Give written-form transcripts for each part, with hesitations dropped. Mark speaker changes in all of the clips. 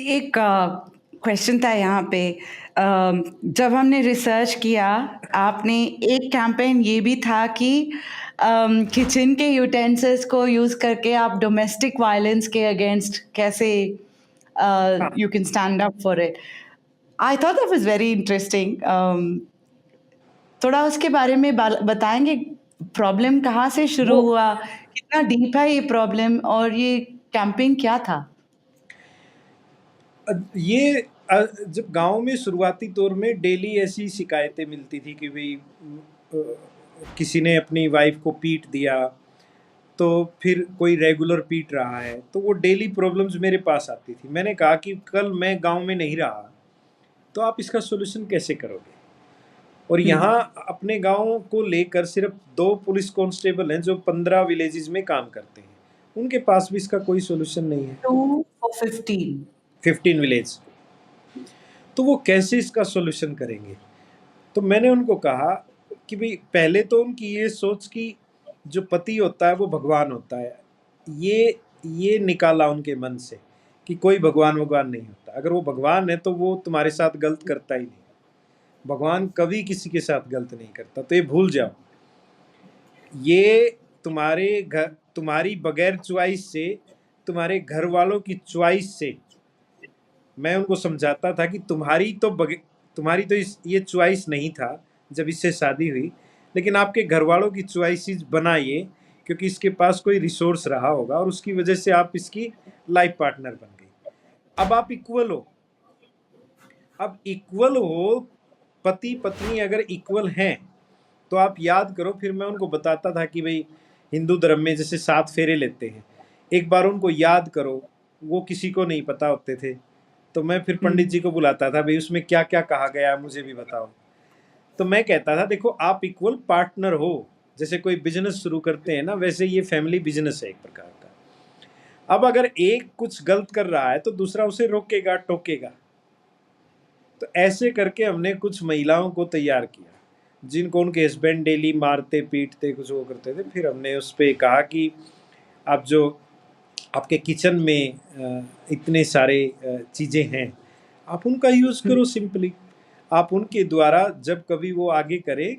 Speaker 1: एक क्वेश्चन था यहाँ पे। जब हमने रिसर्च किया, आपने एक कैंपेन ये भी था कि किचन के यूटेंसिल्स को यूज़ करके आप डोमेस्टिक वायलेंस के अगेंस्ट कैसे
Speaker 2: हाँ,
Speaker 1: you can stand up for it. I thought that was very interesting. थोड़ा उसके बारे में बताएँगे? प्रॉब्लम कहाँ से शुरू
Speaker 2: वो
Speaker 1: हुआ? कितना डीप है ये प्रॉब्लम और ये कैंपेन क्या था?
Speaker 2: ये जब गाँव में शुरुआती दौर में डेली ऐसी शिकायतें मिलती थी कि भई किसी ने अपनी वाइफ़ को पीट दिया, तो फिर कोई रेगुलर पीट रहा है, तो वो डेली प्रॉब्लम्स मेरे पास आती थी। मैंने कहा कि कल मैं गाँव में नहीं रहा, तो आप इसका सॉल्यूशन कैसे करोगे? और
Speaker 1: हुँ।
Speaker 2: यहाँ अपने गाँव को लेकर सिर्फ़ 2 पुलिस कांस्टेबल हैं जो 15 विलेजेज़ में काम करते हैं। उनके पास भी इसका कोई सॉल्यूशन नहीं है।
Speaker 1: 2 for 15।
Speaker 2: 15 विलेज। तो वो कैसे इसका सॉल्यूशन करेंगे? तो मैंने उनको कहा कि भई पहले तो उनकी ये सोच कि जो पति होता है वो भगवान होता है। ये निकाला उनके मन से कि कोई भगवान-वगवान नहीं होता। अगर वो भगवान है तो वो तुम्हारे साथ गलत करता ही नहीं। भगवान कभी किसी के साथ गलत नहीं करता, तो ये भूल जाओ। ये तुम्हारी बगैर चॉइस से, तुम्हारे घर वालों की चॉइस से मैं उनको समझाता था कि तुम्हारी तो ये चॉइस नहीं था जब इससे शादी हुई, लेकिन आपके घर वालों की चॉइसेस बना ये, क्योंकि इसके पास कोई रिसोर्स रहा होगा और उसकी वजह से आप इसकी लाइफ पार्टनर बन गई। अब आप इक्वल हो। अब इक्वल हो, पति पत्नी अगर इक्वल हैं, तो आप याद करो। फिर मैं उनको बताता था कि भाई हिंदू धर्म में जैसे 7 फेरे लेते हैं, एक बार उनको याद करो। वो किसी को नहीं पता होते थे, तो मैं फिर
Speaker 1: हुँ।
Speaker 2: पंडित जी को बुलाता था, भाई उसमें क्या क्या कहा गया मुझे भी बताओ। तो मैं कहता था देखो आप इक्वल पार्टनर हो। जैसे कोई बिजनेस शुरू करते हैं ना, वैसे ये फैमिली बिजनेस है एक प्रकार का। अब अगर एक कुछ गलत कर रहा है तो दूसरा उसे रोकेगा, टोकेगा। तो ऐसे करके हमने कुछ महिलाओं को तैयार किया, जिनको उनके हस्बैंड डेली मारते पीटते कुछ वो करते थे। फिर हमने उस पे कहा कि आप जो आपके किचन में इतने सारे चीज़ें हैं, आप उनका यूज़
Speaker 1: हुँ।
Speaker 2: करो सिंपली। आप उनके द्वारा जब कभी वो आगे करें,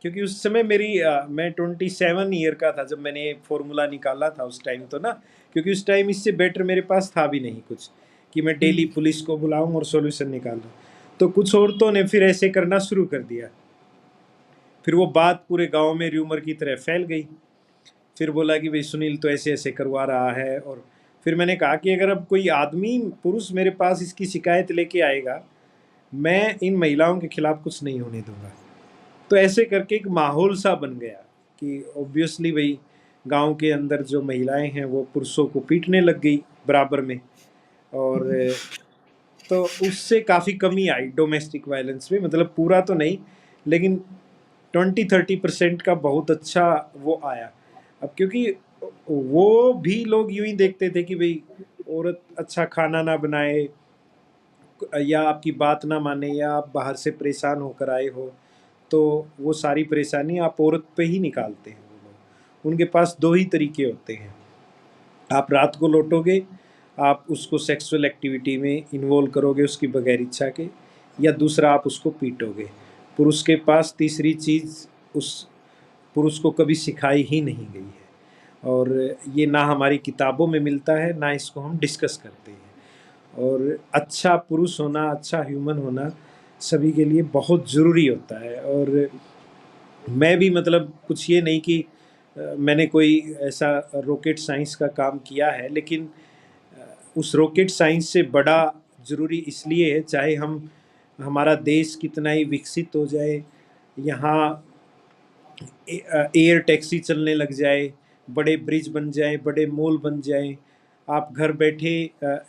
Speaker 2: क्योंकि उस समय मैं 27 ईयर का था जब मैंने ये फ़ॉर्मूला निकाला था उस टाइम तो ना, क्योंकि उस टाइम इससे बेटर मेरे पास था भी नहीं कुछ, कि मैं
Speaker 1: हुँ।
Speaker 2: डेली पुलिस को बुलाऊँ और सॉल्यूशन निकालूँ। तो कुछ औरतों ने फिर ऐसे करना शुरू कर दिया। फिर वो बात पूरे गाँव में र्यूमर की तरह फैल गई। फिर बोला कि भई सुनील तो ऐसे-ऐसे करवा रहा है। और फिर मैंने कहा कि अगर अब कोई आदमी, पुरुष मेरे पास इसकी शिकायत लेके आएगा, मैं इन महिलाओं के खिलाफ कुछ नहीं होने दूँगा। तो ऐसे करके एक माहौल सा बन गया कि ऑब्वियसली भई गाँव के अंदर जो महिलाएँ हैं वो पुरुषों को पीटने लग गई बराबर में। और तो उससे काफ़ी कमी आई डोमेस्टिक वायलेंस में, मतलब पूरा तो नहीं, लेकिन 20-30% का बहुत अच्छा वो आया। अब क्योंकि वो भी लोग यूँ ही देखते थे कि भई औरत अच्छा खाना ना बनाए, या आपकी बात ना माने, या आप बाहर से परेशान होकर आए हो, तो वो सारी परेशानी आप औरत पे ही निकालते हैं वो लोग। उनके पास 2 ही तरीके होते हैं, आप रात को लौटोगे, आप उसको सेक्सुअल एक्टिविटी में इन्वॉल्व करोगे उसकी बगैर इच्छा के, या दूसरा आप उसको पीटोगे। पुरुष के पास तीसरी चीज़ उस पुरुष को कभी सिखाई ही नहीं गई है, और ये ना हमारी किताबों में मिलता है, ना इसको हम डिस्कस करते हैं। और अच्छा पुरुष होना, अच्छा ह्यूमन होना सभी के लिए बहुत ज़रूरी होता है। और मैं भी मतलब कुछ ये नहीं कि मैंने कोई ऐसा रॉकेट साइंस का काम किया है, लेकिन उस रॉकेट साइंस से बड़ा ज़रूरी इसलिए है, चाहे हमारा देश कितना ही विकसित हो जाए, यहाँ एयर टैक्सी चलने लग जाए, बड़े ब्रिज बन जाएँ, बड़े मॉल बन जाएँ, आप घर बैठे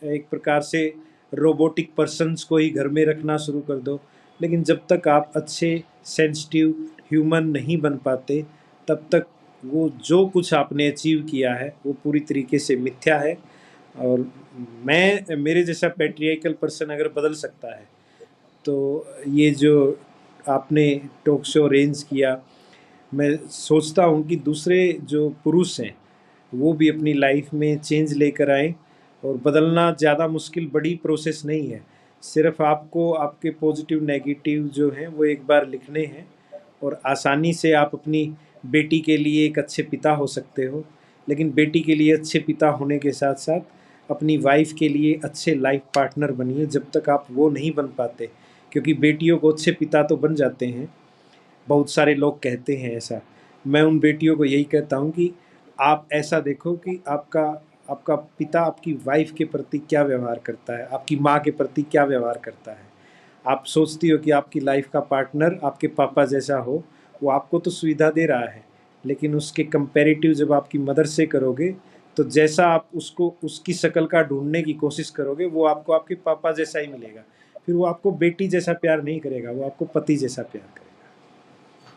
Speaker 2: एक प्रकार से रोबोटिक पर्सन्स को ही घर में रखना शुरू कर दो, लेकिन जब तक आप अच्छे सेंसिटिव ह्यूमन नहीं बन पाते, तब तक वो जो कुछ आपने अचीव किया है, वो पूरी तरीके से मिथ्या है। और मेरे जैसा पैट्रियार्कल पर्सन अगर बदल सकता है, तो ये जो आपने टॉक शो अरेंज किया, मैं सोचता हूँ कि दूसरे जो पुरुष हैं, वो भी अपनी लाइफ में चेंज लेकर आएँ और बदलना ज़्यादा मुश्किल बड़ी प्रोसेस नहीं है। सिर्फ आपको आपके पॉजिटिव नेगेटिव जो हैं वो एक बार लिखने हैं और आसानी से आप अपनी बेटी के लिए एक अच्छे पिता हो सकते हो। लेकिन बेटी के लिए अच्छे पिता होने के साथ साथ अपनी वाइफ के लिए अच्छे लाइफ पार्टनर बनिए जब तक आप वो नहीं बन पाते, क्योंकि बेटियों को अच्छे पिता तो बन जाते हैं, बहुत सारे लोग कहते हैं ऐसा। मैं उन बेटियों को यही कहता हूँ कि आप ऐसा देखो कि आपका आपका पिता आपकी वाइफ के प्रति क्या व्यवहार करता है, आपकी माँ के प्रति क्या व्यवहार करता है। आप सोचती हो कि आपकी लाइफ का पार्टनर आपके पापा जैसा हो, वो आपको तो सुविधा दे रहा है, लेकिन उसके कंपैरेटिव जब आपकी मदर से करोगे तो जैसा आप उसको उसकी शक्ल का ढूंढने की कोशिश करोगे वो आपको आपके पापा जैसा ही मिलेगा। फिर वो आपको बेटी जैसा प्यार नहीं करेगा, वो आपको पति जैसा प्यार करेगा।